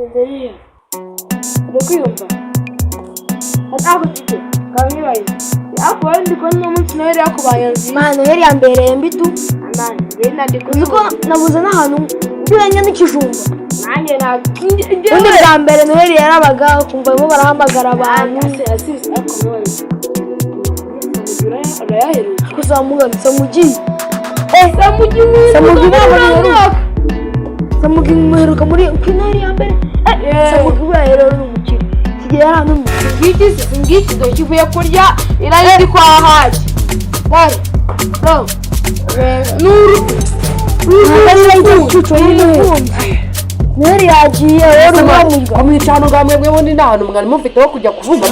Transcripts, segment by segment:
Nderia. Ndokuyumva. Atako tike. Kanyibaye. Ako ndi kono umunsi Noheli yakubayanzi. Mana Noheli yambereye mbitu. Amani. Bena ndiko. Uko nabuze n'ahantu ndibanye n'ikijumba. Nanjye na Undi bwa mbere Noheli yarabaga kumva bo barahamagara abantu. Asisi akomeye. Arayaheruka. Kuzamuganitsa mugi. Samugi muheruka muri Noheli ya mbere. Samugi rero n'umukire. Kigiye hano ngiki do kivuye kurya irari kwa haje. Bari. No. Nuru. Noheli yagiye rero bamujya. Amwicano gamwe bundi n'ahantu mwari mufite wo kujya kuvumba.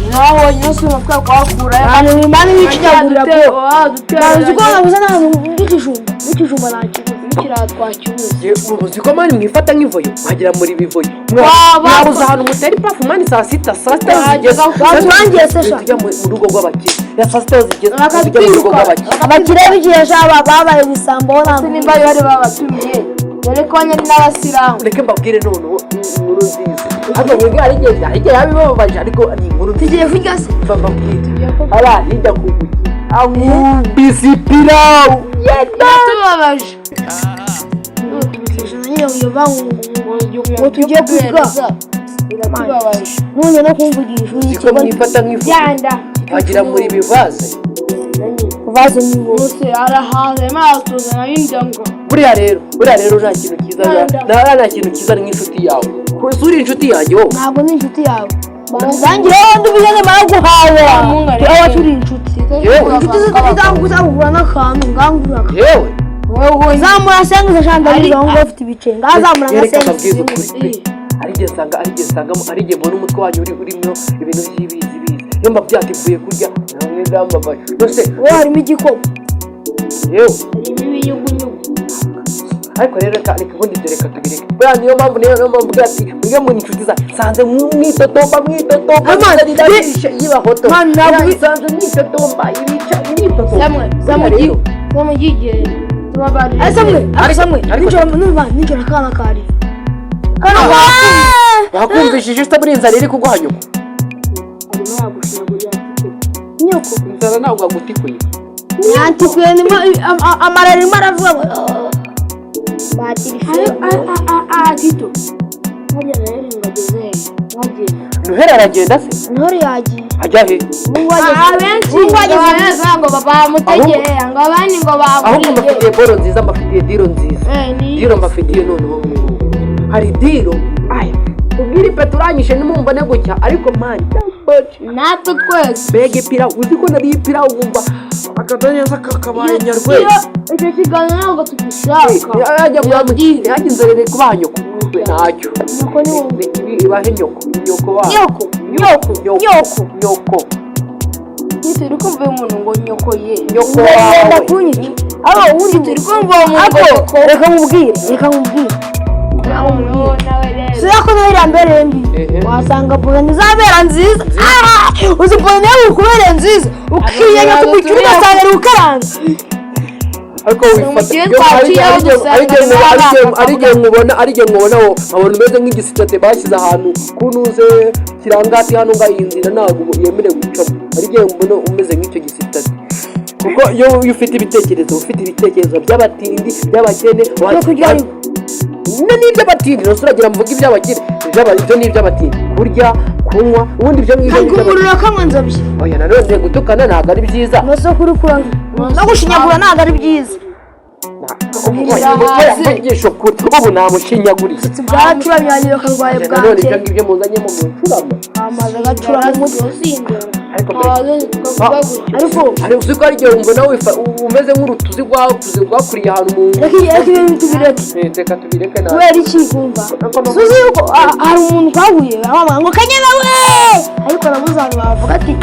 Naho nyose nafika kwakura. Abantu bimana b'ikinyagurira bwo. Banzi ko nabuze n'ahantu n'ikijumba nakiguze. Kiratwacyuze. Ubuzi ko mani mwifata nk'ivoyo wagira muri bivoyo. Mwabuze ahantu mutari pafu mani saa sita zigeze. Twangiye sesha. Tujya mu rugo rw'abakire. Ya saa sita zigeze. Tujya mu rugo rw'abakire. Abakire bigiye babaye bisambo nta nimba bari babatumiye. Dore ko nyine n'abasiramu. Reke mbabwire noneho inkuru nziza. Hano mwebwe hari yabibabaje ariko ni inkuru nziza. Tugiye kurya se. Mbabwire. Aba hirya ku bisi pilau. Yatubabaje. Ngo tugiye kurya. None no kumvugisha Ziko mwifata nk'ifu. Wagira muri bivaze. Vaze ni bose arahaze maso na indanga. Buriya rero nta kintu kiza nta kintu kiza nk'inshuti yawe. Kusuri inshuti yanjye wowe. Ntabwo ni inshuti yawe. Bangira ndubigene baraguhawe. Aho turi inshuti. Inshuti zitanguzagura n'akantu ngangura. Yewe. Wowe zamura senga shandari ngo ufite ibice. Ngazamura senga. Arige mbona umutwe wanyu urimo ibintu by'ibizi. Nyamba byativuye kurya namwe ndambabaye. Nose wowe harimo igikoma. Yewe. Harimo ibiyugunyugu. Ariko rero reka ubundi reka tubireke. Buriya niyo mpamvu ati mwe mu inshuti sanze mwitotomba yibahoto. Sanze mwitotomba ibica mwitotomba. Samugige. Samwe. Nijoro kana kari. Wakumvishije utaburinza riri kugwanyuka. Nyoko. Nzara ntabwo agutikuye. Yantikuye ni amarari maravuga Tito. Noheli aragenda se? Noheli yagiye. Ajya he? Abenshi ngo baba mutegeye ngo abandi ngo ahubwo mbafitiye boro nziza mbafitiye diro nziza. Diro mbafitiye noneho hari diro aya ubwira ipeturanyishe nimumbone gutya ariko mani natwe twese mbega ipira uzi ko nari ipira wumva akadanyeza kakabaye nyarwe icyo kiganiro ntabwo tugishaka yajya bwamugire yajya inzerere kubanyo kumutwe ntacyo nuko ni ibahe nyoko wa nyoko turi kumva umuntu ngo nyoko ye nyoko wawe kunyica abo ubundi turi kumva umuntu ngo reka mubwire Siyako Noheli ya mbere mbi wasanga pogani zabera nziza uzi pogani yawe kubera nziza ukiyenya kumukirira cyane rukaranga ariko arige nkubona wo abantu beze nk'igisitate bashyize ahantu kunuze kirangati hano ngayinzira ntabwo yemerewe gucamo arige mbona umeze nk'icyo gisitate kuko iyo ufite ibitekerezo by'abatindi by'abakene n'ibyo batindi nosuragira mvuga iby'abakire ibyo ni iby'abatindi kurya kunywa ubundi ibyo ngibyo kugurura kamwe nzabye oya nanone gutukana ntabwo ari byiza no kuri kuranga no gushinyagura ntabwo ari byiza ubu namushinyaguriza bwacura byanyiro karwaye bwanjye nanone ibyo ngibyo muzanyemo mu ncurama amaze agacura mu mutwe ariko uzi ko ari igihe wumva nawe umeze nk'urutuzi rwakuriye ahantu mu reka ibintu tubireke nawe kubera iki kumva suzi yuko hari umuntu twahuye bamamaga ngo kanyana we ariko nabuze abantu bavuga ati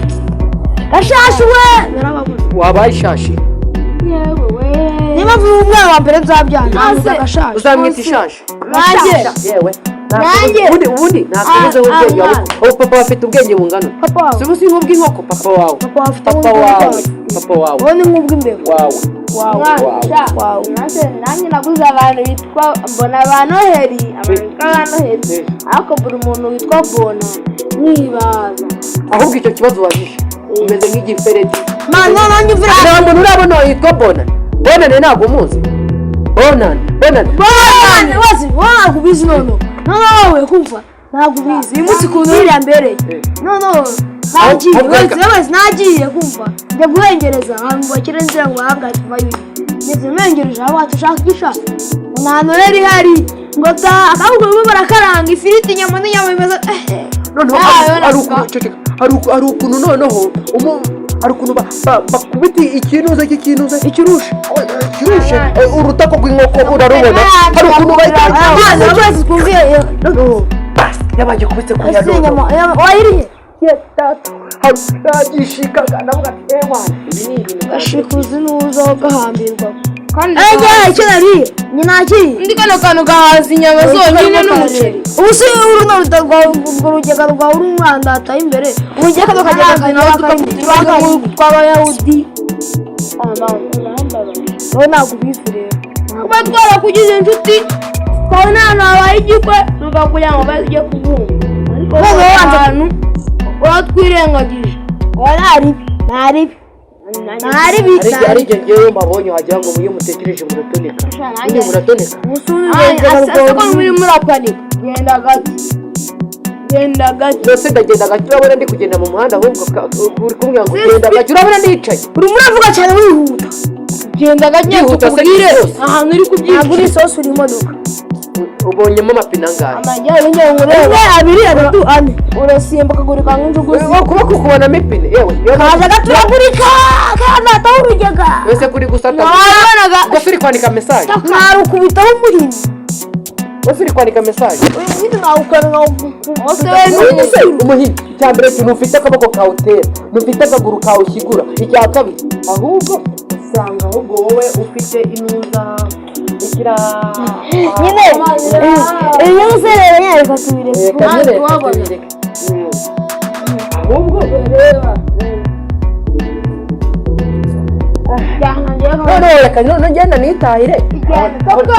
gashashi we narababuze wabaye ishashi yewe we niba vuba umwana wa mbere nzabyanga nabuze gashashi uzamwita ishashi nanjye yewe ubundi ntakubuze ubwenge wawe papa afite ubwenge bungana si ubusi nk'ubw'inkoko papa wawe wowe ni nk'ubw'imbeba wawe nanjye naguze abantu bitwa mbona ba Noheli ariko buri muntu witwa Bona mwibaza ahubwo icyo kibazo wabishe umeze nk'igifereti nanjye uvira nta muntu urabona yitwa Bonane ntabwo umuzi Bonane wese ntabwo ubizi noneho wowe kumva ntabwo ubizi uyu munsi ukuntu uriya mbere noneho nagiye kumva njya guhengereza ahantu bakira inzira ngo ahangahe tuvayo ngeze mwengereje aho watushaka igishaka nta Noheli ihari ngo ahubwo bimwe barakaranga ifiriti inyama n'inyama bimeze noneho hari ukuntu noneho hari ukuntu bakubita ikinuze ikirushe urutako rw'inkoko urarubona hari ukuntu bose twumviye noneho yabaye kubitse ku nyama wayiriye yagishikaga navuga ati mwana ibi ni ibintu gashikuzi n'uza gahambirwa kandi icyo nariye ni nakiriye ndi kano kantu gahaza inyama zonyine n'umuceri ubu si uruno urugega rwawe uri umwanda hataye imbere urugega kano kagega tw'abayahudi wowe ntabwo ubizi rero kuba twarakugize inshuti twabona ahantu habaye igikwe tukakugira ngo bajye kubumva ariko ahantu uratwirengagije ntaribi ari ibyo ngewe mbabonye wagira ngo muyo mutekereje muratoneka undi muratoneka asako muri murapanika genda gake mbese ndagenda gake urabona ndi kugenda mu muhanda ahubwo uri kumbwira ngo genda gake urabona ndicaye urimo uravuga cyane wihuta genda gake tukubwire ahantu uri kubyina ntabwo uri isosi uri imodoka ubonyemo amapine angahe amajyanye ngureba 2 3 4 urasimbuka gurika nk'injuguzi kuba kukubonamo ipine kaza gaturagurika kana atawurugega wese kuri gusata gusa uri kwandika message ntarukubitaho umuhini wese uri kwandika message umuhini nawukana umuhini cyambere ntufite akaboko kawe utera ntufite akaguru kawe ushyigura icya kabiri ahubwo usanga ahubwo wowe ufite inuza ikira nyine iyo userera nyareka tubireke ahubwo reba none ngenda nitahire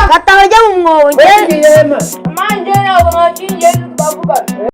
gataha rya mu mwobo ngende manje ntabwo nakingiye twavuga